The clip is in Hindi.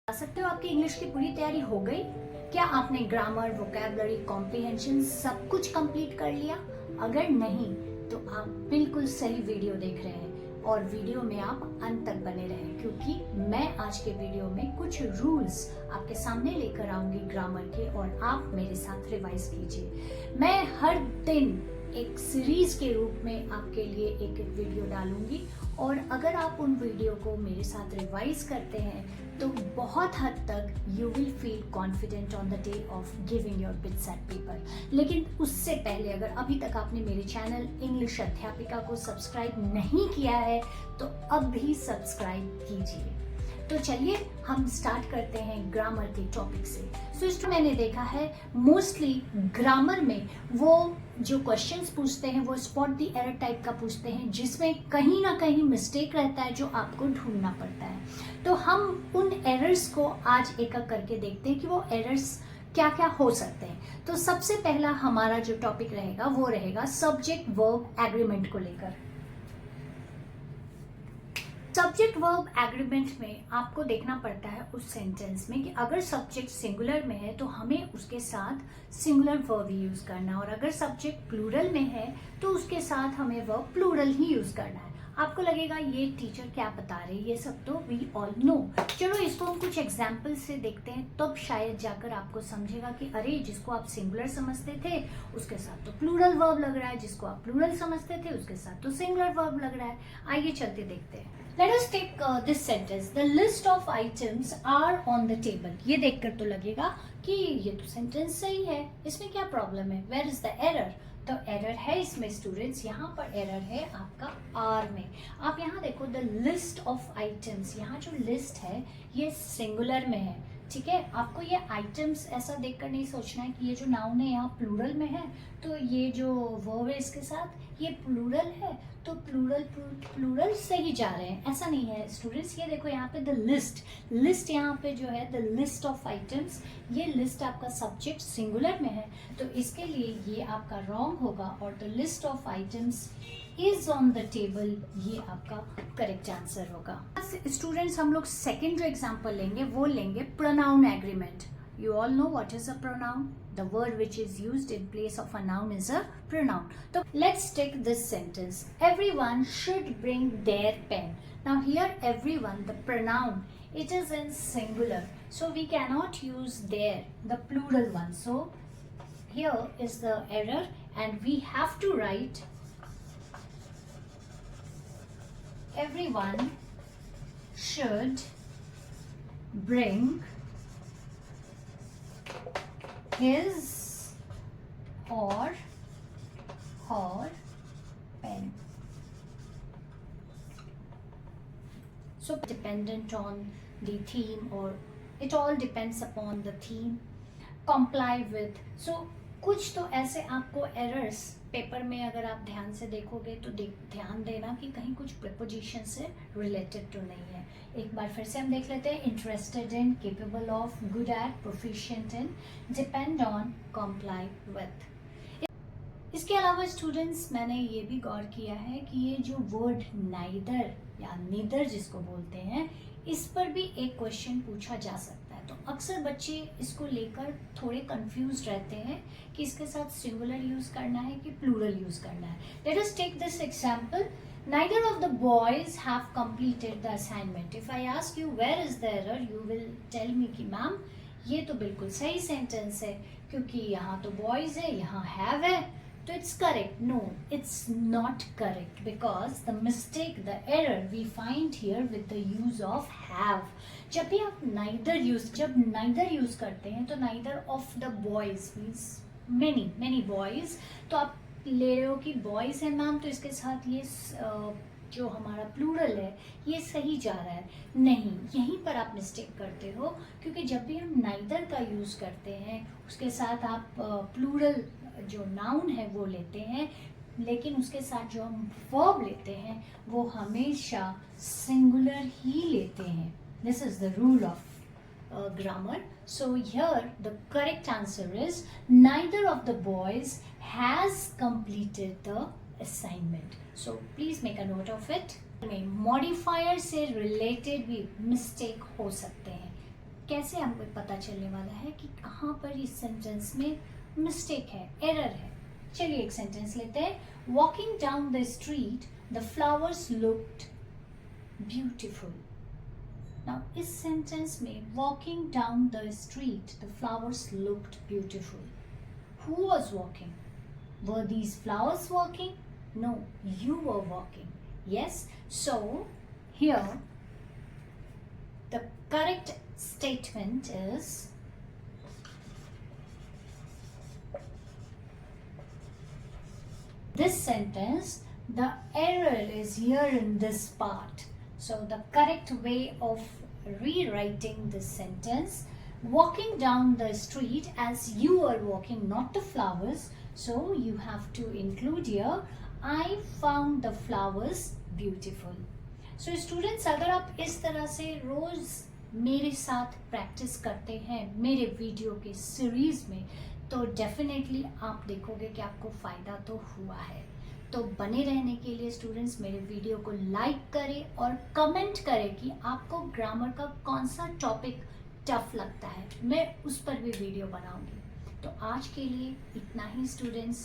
बता सकते हो आपकी इंग्लिश की पूरी तैयारी हो गई? क्या आपने ग्रामर, वोकैबुलरी, कॉम्प्रिहेंशन सब कुछ कंप्लीट कर लिया? अगर नहीं तो आप बिल्कुल सही वीडियो देख रहे हैं और वीडियो में आप अंत तक बने रहें, क्योंकि मैं आज के वीडियो में कुछ रूल्स आपके सामने लेकर आऊंगी ग्रामर के और आप मेरे साथ रिवाइज कीजिए। मैं हर दिन एक सीरीज के रूप में आपके लिए एक एक वीडियो डालूंगी और अगर आप उन वीडियो को मेरे साथ रिवाइज करते हैं तो बहुत हद तक you will feel confident on the day of giving your bits at paper. लेकिन उससे पहले अगर अभी तक आपने मेरे चैनल इंग्लिश अध्यापिका को सब्सक्राइब नहीं किया है तो अब भी सब्सक्राइब कीजिए। तो चलिए हम स्टार्ट करते हैं ग्रामर के टॉपिक से। सो मैंने देखा है मोस्टली ग्रामर में वो जो क्वेश्चंस पूछते हैं वो स्पॉट द एरर टाइप का पूछते हैं, जिसमें कहीं ना कहीं मिस्टेक रहता है जो आपको ढूंढना पड़ता है। तो हम उन एरर्स को आज एक एक करके देखते हैं कि वो एरर्स क्या क्या हो सकते हैं। तो सबसे पहला हमारा जो टॉपिक रहेगा वो रहेगा सब्जेक्ट वर्ब एग्रीमेंट को लेकर। सब्जेक्ट वर्ब एग्रीमेंट में आपको देखना पड़ता है उस सेंटेंस में कि अगर सब्जेक्ट सिंगुलर में है तो हमें उसके साथ सिंगुलर वर्ब ही यूज करना है और अगर सब्जेक्ट प्लूरल में है तो उसके साथ हमें वर्ब प्लूरल ही यूज करना है। आपको लगेगा ये टीचर क्या बता रहे हैं, ये सब तो वी ऑल नो। चलो इसको हम कुछ एग्जाम्पल से देखते हैं, तब शायद जाकर आपको समझेगा कि अरे जिसको आप सिंगुलर समझते थे उसके साथ तो प्लूरल वर्ब लग रहा है, जिसको आप प्लूरल समझते थे उसके साथ तो सिंगुलर वर्ब लग रहा है। आइए चलते देखते हैं। Let us take this sentence. The list of items are on the table. ये देखकर तो लगेगा कि ये तो सेंटेंस सही है, इसमें क्या प्रॉब्लम है? Where is the error? तो एरर है इसमें स्टूडेंट्स, यहाँ पर एरर है आपका आर में। आप यहाँ देखो द लिस्ट ऑफ आइटम्स, यहाँ जो लिस्ट है ये सिंगुलर में है, ठीक है। आपको ये आइटम्स ऐसा देखकर नहीं सोचना है कि ये जो नाउन है यहाँ प्लूरल में है तो ये जो वर्ब है इसके साथ ये प्लूरल है तो प्लूरल से ही जा रहे हैं, ऐसा नहीं है स्टूडेंट्स। ये देखो यहाँ पे द लिस्ट यहाँ पे जो है द लिस्ट ऑफ आइटम्स, ये लिस्ट आपका सब्जेक्ट सिंगुलर में है तो इसके लिए ये आपका रॉन्ग होगा और the list of items is on the table, ये आपका करेक्ट आंसर होगा। स्टूडेंट्स हम लोग सेकेंड जो एग्जाम्पल लेंगे वो लेंगे pronoun agreement. You all know what is a pronoun? The word which is used in place of a noun is a pronoun. So let's take this sentence. Everyone should bring their pen. Now here everyone, the pronoun, it is in singular. So we cannot use their, the plural one. So here is the error and we have to write everyone should bring his or her pen. So dependent on the theme or it all depends upon the theme. Comply with. So कुछ तो ऐसे आपको एरर्स पेपर में अगर आप ध्यान से देखोगे तो ध्यान देना कि कहीं कुछ प्रीपोजिशन से रिलेटेड तो नहीं है। एक बार फिर से हम देख लेते हैं। Interested in, capable of, good at, proficient in, depend on, comply with. इसके अलावा स्टूडेंट्स मैंने ये भी गौर किया है कि ये जो वर्ड नाइदर या नीदर जिसको बोलते हैं इस पर भी एक क्वेश्चन पूछा जा सकता है। तो अक्सर बच्चे इसको लेकर थोड़े कंफ्यूज रहते हैं कि इसके साथ सिंगुलर यूज करना है कि प्लूरल यूज करना है। Let us take this example. Neither of the boys have completed the assignment. If I ask you where is the error, you will tell me कि मैम ये तो बिल्कुल सही सेंटेंस है क्योंकि यहाँ तो boys है, यहाँ have है, तो it's correct. No, it's not correct because the mistake, the error we find here with the use of have. जब भी आप जब neither use करते हैं तो neither of the boys means many boys, तो आप ले रहे हो कि boys है मैम तो इसके साथ ये जो हमारा प्लूरल है ये सही जा रहा है। नहीं, यहीं पर आप मिस्टेक करते हो क्योंकि जब भी हम नाइदर का यूज करते हैं उसके साथ आप प्लूरल जो नाउन है वो लेते हैं, लेकिन उसके साथ जो हम वर्ब लेते हैं वो हमेशा सिंगुलर ही लेते हैं। This is the rule of grammar. So here the correct answer is neither of the boys has completed the assignment. So please make a note of it. में modifier से related भी mistake हो सकते हैं। कैसे हमको पता चलने वाला है कि कहाँ पर इस सेंटेंस में मिस्टेक है, एरर है। चलिए एक सेंटेंस लेते हैं। Walking down the street the flowers looked beautiful. Now इस सेंटेंस में walking down the street the flowers looked beautiful, who was walking? Were these flowers walking? No, you were walking. Yes, so here the correct statement is this sentence. The error is here in this part. So the correct way of rewriting this sentence: walking down the street as you are walking, not the flowers. So you have to include here, I found the flowers beautiful. So students, अगर आप इस तरह से रोज मेरे साथ प्रैक्टिस करते हैं मेरे वीडियो के सीरीज में, तो डेफिनेटली आप देखोगे कि आपको फ़ायदा तो हुआ है। तो बने रहने के लिए स्टूडेंट्स मेरे वीडियो को लाइक करें और कमेंट करें कि आपको ग्रामर का कौन सा टॉपिक टफ लगता है, मैं उस पर भी वीडियो बनाऊंगी। तो आज के लिए इतना ही स्टूडेंट्स।